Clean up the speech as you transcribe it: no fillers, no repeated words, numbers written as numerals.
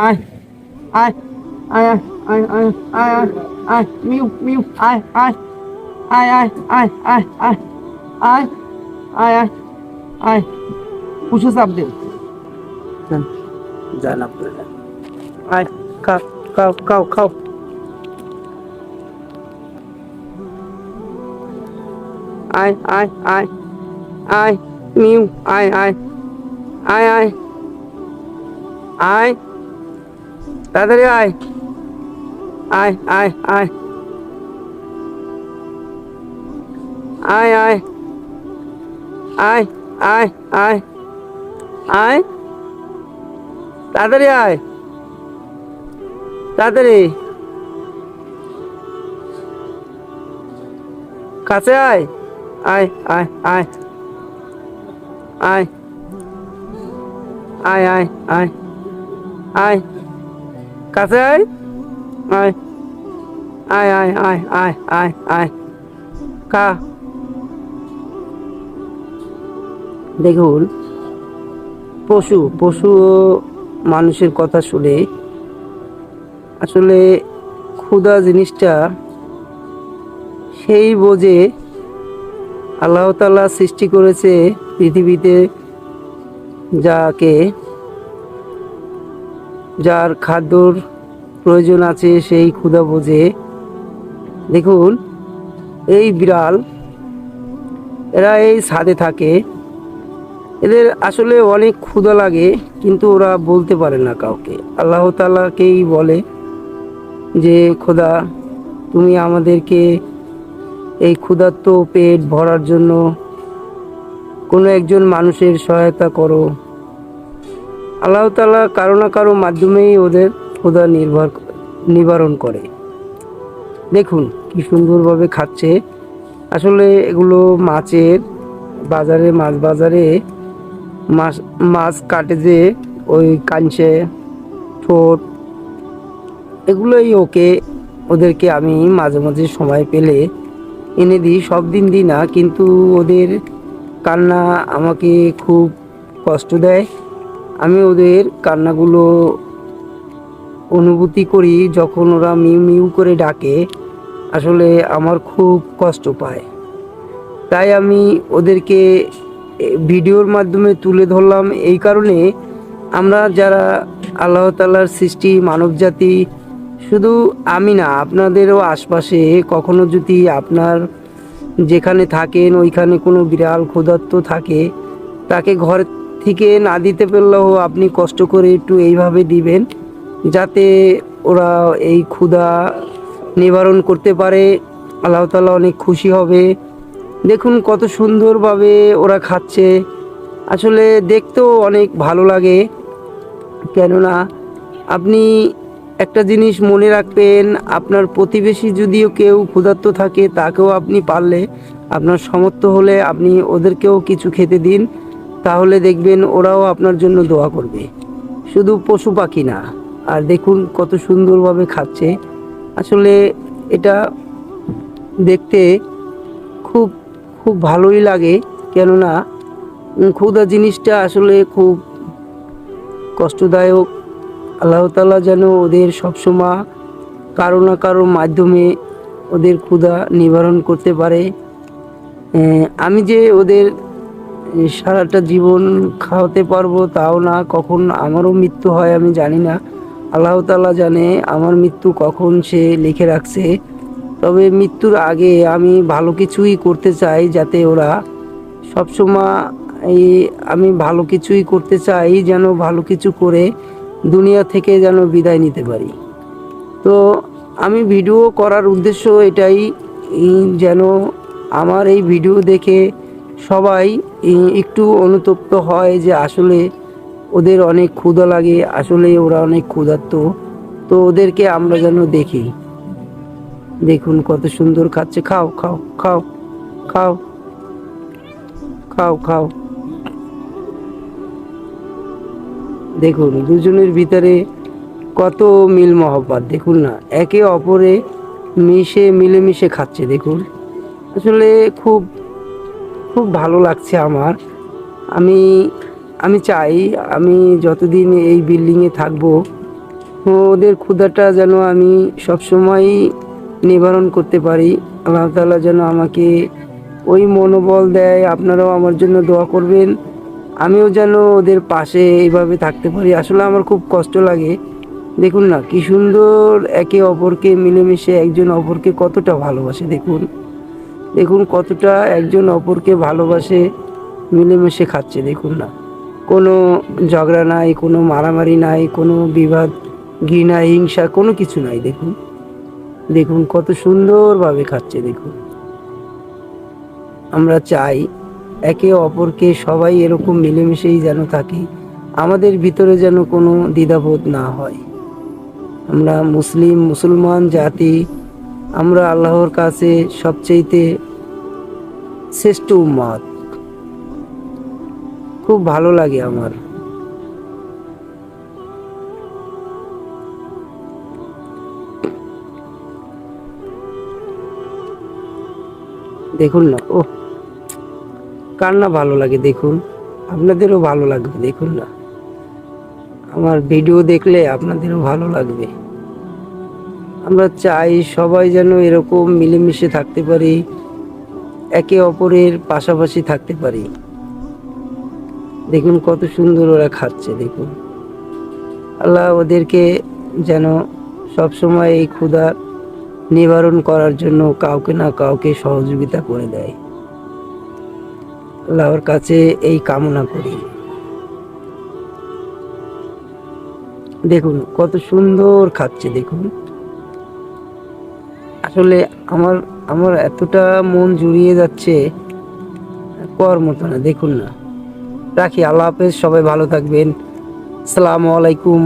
আয় আয় আয় আয় আয় আয় আয় আয় মিউ মিউ আয় আয় আয় আয় আয় আয় আয় আয় আয় আয় আয় পুষে চাপ দে যান আপনারা আয় খাও খাও খাও খাও আয় আয় আয় আয় মিউ আয় আয় আয় আয় আয় তাড়াতাড়ি আয় আয় আয় আয় আয় আয় আয় আয় আয় আয় তাড়াতাড়ি আয় তাড়াতাড়ি কাছে আয় আয় আয় আয় আয় আয় আয় আয় আয় কাছে আয় আয় আয় আয় আয় আয় আয় আয় কা দেখুন পশু পশু মানুষের কথা শুনে আসলে ক্ষুধা জিনিসটা সেই বোঝে আল্লাহ তাআলা সৃষ্টি করেছে পৃথিবীতে যাকে যার খাদ্যর প্রয়োজন আছে সেই ক্ষুধা বোঝে। দেখুন এই বিড়াল এরা এই ছাদে থাকে, এদের আসলে অনেক ক্ষুধা লাগে কিন্তু ওরা বলতে পারে না কাউকে। আল্লাহ তাআলাকেই বলে যে খোদা তুমি আমাদেরকে এই ক্ষুধার্ত পেট ভরার জন্য কোনো একজন মানুষের সহায়তা করো। আল্লাহ তাআলা কারো না কারো মাধ্যমেই ওদের ক্ষুধা নিবারণ করে। দেখুন কি সুন্দরভাবে খাচ্ছে। আসলে এগুলো মাছের বাজারে, মাছ বাজারে মাছ মাছ কাটে যে ওই কাঞ্চে ঠোঁট এগুলোই ওদেরকে আমি মাঝে মাঝে সময় পেলে এনে দিই। সব দিন দিই না, কিন্তু ওদের কান্না আমাকে খুব কষ্ট দেয়। আমি ওদের কান্নাগুলো অনুভূতি করি যখন ওরা মিউ মিউ করে ডাকে, আসলে আমার খুব কষ্ট পায়। তাই আমি ওদেরকে ভিডিওর মাধ্যমে তুলে ধরলাম এই কারণে, আমরা যারা আল্লাহ তাআলার সৃষ্টি মানবজাতি, শুধু আমি না আপনাদেরও আশপাশে কখনো যদি আপনার যেখানে থাকেন ওইখানে কোনো বিড়াল ক্ষুধার্ত থাকে, তাকে ঘর থেকে না দিতে পারলেও আপনি কষ্ট করে একটু এইভাবে দিবেন যাতে ওরা এই ক্ষুধা নিবারণ করতে পারে। আল্লাহ তাআলা অনেক খুশি হবে। দেখুন কত সুন্দরভাবে ওরা খাচ্ছে, আসলে দেখতেও অনেক ভালো লাগে। কেননা আপনি একটা জিনিস মনে রাখবেন, আপনার প্রতিবেশী যদিও কেউ ক্ষুধার্ত থাকে তাকেও আপনি পারলে আপনার সামর্থ্য হলে আপনি ওদেরকেও কিছু খেতে দিন, তাহলে দেখবেন ওরাও আপনার জন্য দোয়া করবে। শুধু পশু পাখি না। আর দেখুন কত সুন্দরভাবে খাচ্ছে, আসলে এটা দেখতে খুব খুব ভালোই লাগে। কেননা ক্ষুধা জিনিসটা আসলে খুব কষ্টদায়ক। আল্লাহ তাআলা যেন ওদের সবসময় কারো না কারো মাধ্যমে ওদের ক্ষুধা নিবারণ করতে পারে। আমি যে ওদের সারাটা জীবন খাওয়াতে পারবো তাও না, কখন আমারও মৃত্যু হয় আমি জানি না। আল্লাহ তাআলা জানে আমার মৃত্যু কখন সে লিখে রাখছে। তবে মৃত্যুর আগে আমি ভালো কিছুই করতে চাই, যাতে ওরা সবসময় এই আমি ভালো কিছুই করতে চাই, যেন ভালো কিছু করে দুনিয়া থেকে যেন বিদায় নিতে পারি। তো আমি ভিডিও করার উদ্দেশ্য এটাই, যেন আমার এই ভিডিও দেখে সবাই একটু অনুতপ্ত হয় যে আসলে ওদের অনেক ক্ষুধা লাগে, আসলে ওরা অনেক ক্ষুধার্ত। তো ওদেরকে আমরা যেন দেখি। দেখুন কত সুন্দর খাচ্ছে। খাও খাও খাও খাও খাও খাও। দেখুন দুজনের ভিতরে কত মিল মহব্বত, দেখুন না, একে অপরে মিলেমিশে খাচ্ছে। দেখুন আসলে খুব খুব ভালো লাগছে আমার। আমি আমি চাই আমি যতদিন এই বিল্ডিংয়ে থাকবো ওদের ক্ষুধাটা যেন আমি সবসময় নিবারণ করতে পারি। আল্লাহ তাআলা যেন আমাকে ওই মনোবল দেয়। আপনারাও আমার জন্য দোয়া করবেন, আমিও যেন ওদের পাশে এইভাবে থাকতে পারি। আসলে আমার খুব কষ্ট লাগে। দেখুন না কি সুন্দর একে অপরকে মিলেমিশে একজন অপরকে কতটা ভালোবাসে। দেখুন দেখুন কতটা একজন অপরকে ভালোবাসে, মিলেমিশে খাচ্ছে। দেখুন না, কোনো ঝগড়া নাই, কোনো মারামারি নাই, কোনো বিবাদ, ঘৃণা, হিংসা কোনো কিছু নাই। দেখুন দেখুন কত সুন্দরভাবে খাচ্ছে। দেখুন আমরা চাই একে অপরকে সবাই এরকম মিলেমিশেই যেন থাকি, আমাদের ভিতরে যেন কোনো দ্বিধাবোধ না হয়। আমরা মুসলমান জাতি, আমরা আল্লাহর কাছে সবচেয়েতে শ্রেষ্ঠ উম্মত। খুব ভালো লাগে আমার। দেখুন না, ও কার না ভালো লাগে। দেখুন আপনাদেরও ভালো লাগবে। দেখুন না, আমার ভিডিও দেখলে আপনাদেরও ভালো লাগবে। আমরা চাই সবাই যেন এরকম মিলেমিশে থাকতে পারি, একে অপরের পাশাপাশি থাকতে পারি। দেখুন কত সুন্দর ওরা খাচ্ছে। দেখুন আল্লাহ ওদেরকে যেন সবসময় এই ক্ষুধা নিবারণ করার জন্য কাউকে না কাউকে সহযোগিতা করে দেয়। আল্লাহর কাছে এই কামনা করি। দেখুন কত সুন্দর খাচ্ছে। দেখুন আসলে আমার আমার এতটা মন জুড়িয়ে যাচ্ছে, কর মতো না। দেখুন না, রাখি। আল্লাহ হাফেজ, সবাই ভালো থাকবেন। আসসালামু আলাইকুম।